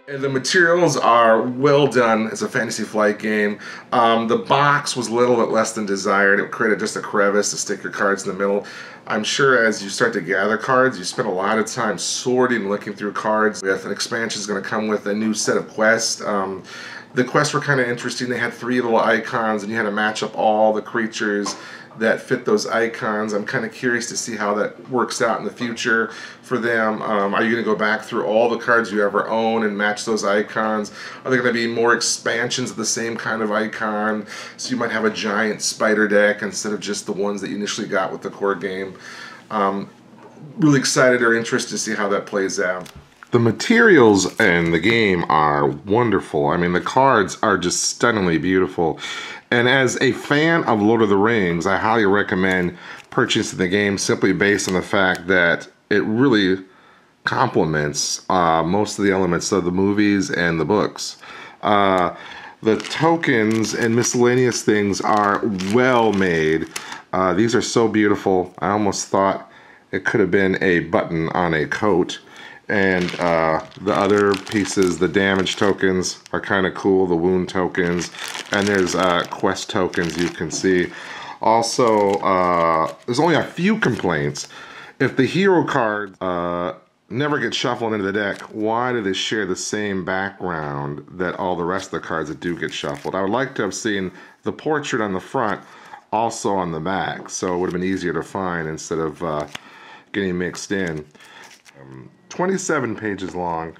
And the materials are well done. It's a Fantasy Flight game. The box was a little bit less than desired. It created just a crevice to stick your cards in the middle. I'm sure as you start to gather cards, you spend a lot of time sorting and looking through cards. With an expansion is going to come with a new set of quests. The quests were kind of interesting. They had 3 little icons, and you had to match up all the creatures that fit those icons. I'm kind of curious to see how that works out in the future for them. Are you going to go back through all the cards you ever own and match those icons? Are there going to be more expansions of the same kind of icon? So you might have a giant spider deck instead of just the ones that you initially got with the core game. Really excited or interested to see how that plays out. The materials in the game are wonderful. I mean, the cards are just stunningly beautiful. And as a fan of Lord of the Rings, I highly recommend purchasing the game simply based on the fact that it really complements most of the elements of the movies and the books. The tokens and miscellaneous things are well made. These are so beautiful. I almost thought it could have been a button on a coat. And the other pieces, the damage tokens are kind of cool, the wound tokens, and there's quest tokens you can see. Also, there's only a few complaints. If the hero card never gets shuffled into the deck, why do they share the same background that all the rest of the cards that do get shuffled? I would like to have seen the portrait on the front also on the back, so it would have been easier to find instead of getting mixed in. 27 pages long,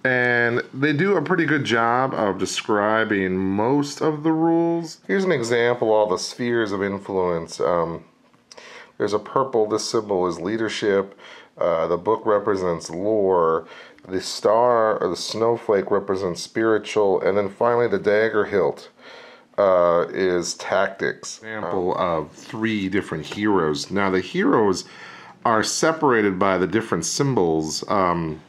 and they do a pretty good job of describing most of the rules. Here's an example of all the spheres of influence. There's a purple, this symbol is leadership, the book represents lore, the star or the snowflake represents spiritual, and then finally the dagger hilt is tactics. Example of 3 different heroes. Now the heroes are separated by the different symbols, and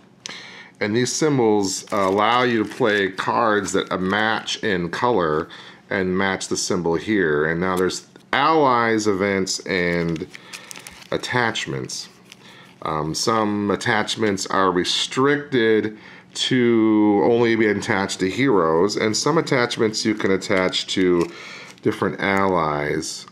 these symbols allow you to play cards that match in color and match the symbol here. And now there's allies, events, and attachments. Some attachments are restricted to only be attached to heroes, and some attachments you can attach to different allies.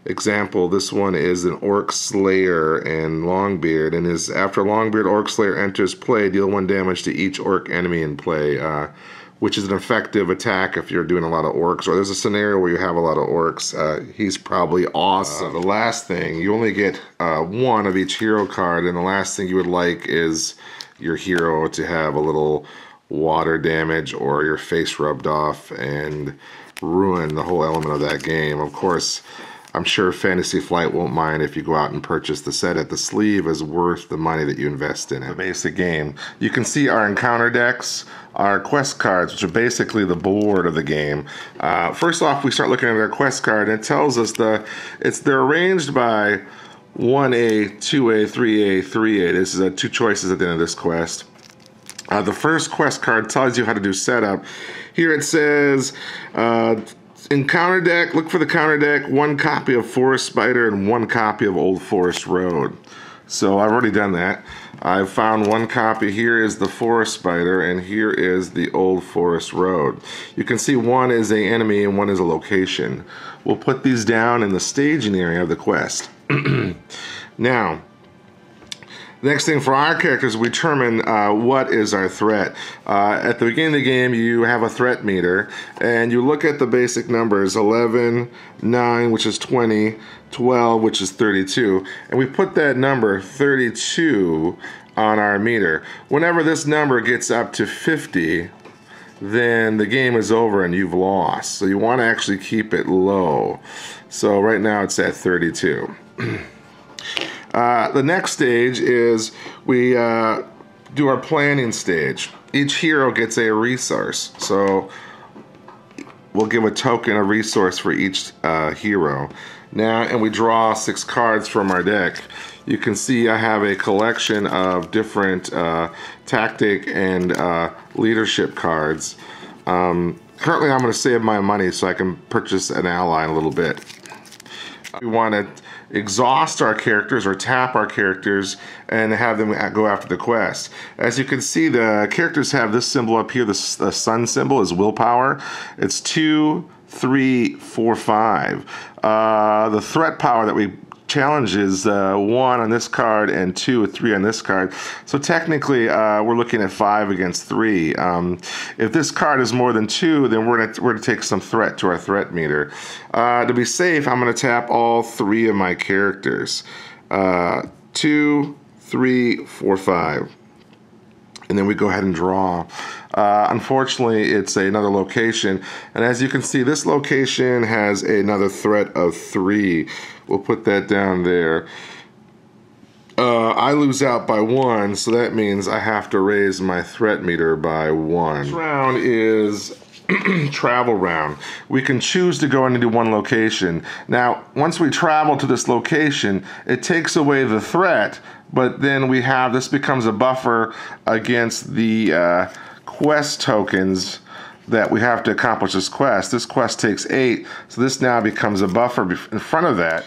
Example, this one is an Orc Slayer and Longbeard, and is after Longbeard Orc Slayer enters play, deal 1 damage to each Orc enemy in play, which is an effective attack if you're doing a lot of Orcs, or there's a scenario where you have a lot of Orcs. He's probably awesome. The last thing, you only get 1 of each hero card, and the last thing you would like is your hero to have a little water damage or your face rubbed off and ruin the whole element of that game. Of course, I'm sure Fantasy Flight won't mind if you go out and purchase the set. The sleeve is worth the money that you invest in it. The basic game. You can see our encounter decks, our quest cards, which are basically the board of the game. First off, we start looking at our quest card, and it tells us they're arranged by 1A, 2A, 3A, 3A. This is 2 choices at the end of this quest. The first quest card tells you how to do setup. Here it says, in counter deck, look for the counter deck, 1 copy of Forest Spider and 1 copy of Old Forest Road. So I've already done that. I've found 1 copy. Here is the Forest Spider, and here is the Old Forest Road. You can see 1 is an enemy and 1 is a location. We'll put these down in the staging area of the quest. Now, next thing for our characters, we determine what is our threat. At the beginning of the game, you have a threat meter, and you look at the basic numbers, 11, 9, which is 20, 12, which is 32, and we put that number, 32, on our meter. Whenever this number gets up to 50, then the game is over and you've lost. So you want to actually keep it low. So right now it's at 32. The next stage is we do our planning stage. Each hero gets a resource, so we'll give a token, a resource for each hero. Now, and we draw 6 cards from our deck. You can see I have a collection of different tactic and leadership cards. Currently, I'm going to save my money so I can purchase an ally in a little bit. We want to exhaust our characters or tap our characters and have them go after the quest. As you can see, the characters have this symbol up here. The sun symbol is willpower. It's 2, 3, 4, 5. The threat power that we challenge is 1 on this card and 2 or 3 on this card. So technically, we're looking at 5 against 3. If this card is more than 2, then we're gonna take some threat to our threat meter. To be safe, I'm gonna tap all 3 of my characters. 2, 3, 4, 5. And then we go ahead and draw. Unfortunately, it's another location. And as you can see, this location has another threat of 3. We'll put that down there. I lose out by 1, so that means I have to raise my threat meter by 1. This round is travel round. We can choose to go into one location. Now, once we travel to this location, it takes away the threat, but then we have, this becomes a buffer against the quest tokens that we have to accomplish this quest. This quest takes 8, so this now becomes a buffer in front of that.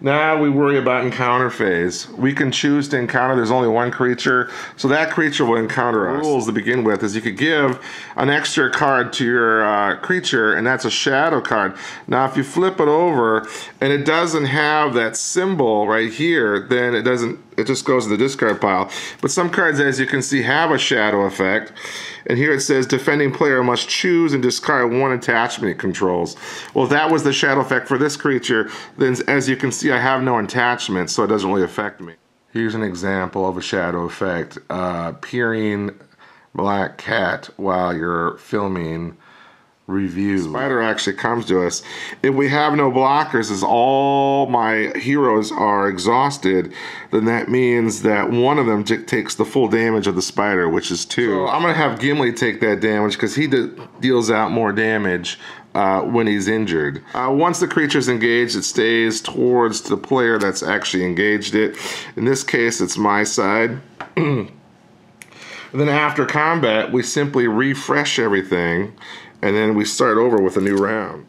Now we worry about encounter phase. We can choose to encounter, there's only one creature, so that creature will encounter us. Rules to begin with is you could give an extra card to your creature, and that's a shadow card. Now if you flip it over and it doesn't have that symbol right here, then it just goes to the discard pile. But some cards, as you can see, have a shadow effect. And here it says defending player must choose and discard 1 attachment it controls. Well, if that was the shadow effect for this creature, then as you can see, I have no attachment, so it doesn't really affect me. Here's an example of a shadow effect. Peering black cat while you're filming review. Spider actually comes to us. If we have no blockers, as all my heroes are exhausted, then that means that one of them takes the full damage of the spider, which is 2. So I'm gonna have Gimli take that damage because he deals out more damage when he's injured. Once the creature's engaged, it stays towards the player that's actually engaged it. In this case, it's my side. And then after combat, we simply refresh everything, and then we start over with a new round.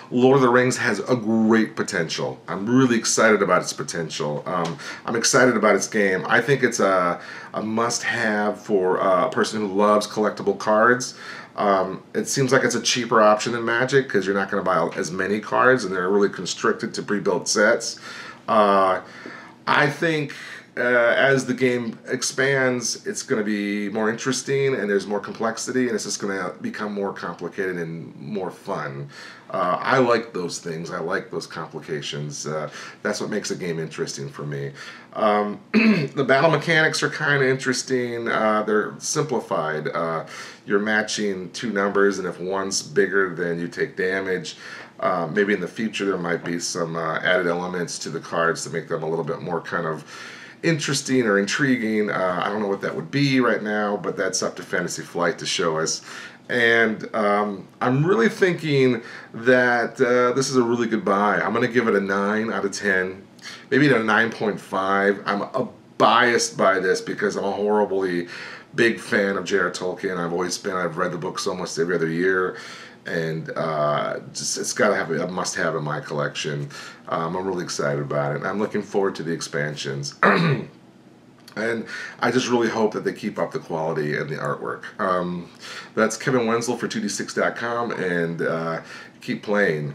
Lord of the Rings has a great potential. I'm really excited about its potential. I'm excited about its game. I think it's a must-have for a person who loves collectible cards. It seems like it's a cheaper option than Magic because you're not going to buy as many cards, and they're really constricted to pre-built sets. I think as the game expands, it's going to be more interesting, and there's more complexity, and it's just going to become more complicated and more fun. I like those things. I like those complications. That's what makes a game interesting for me. The battle mechanics are kind of interesting. They're simplified. You're matching 2 numbers, and if one's bigger, then you take damage. Maybe in the future there might be some added elements to the cards to make them a little bit more kind of interesting or intriguing. I don't know what that would be right now, but that's up to Fantasy Flight to show us. And I'm really thinking that this is a really good buy. I'm going to give it a 9 out of 10, maybe a 9.5. I'm biased by this because I'm a horribly big fan of J.R.R. Tolkien. I've read the books almost every other year. And it's got to have a must-have in my collection. I'm really excited about it. I'm looking forward to the expansions. And I just really hope that they keep up the quality and the artwork. That's Kevin Wenzel for 2d6.com, and keep playing.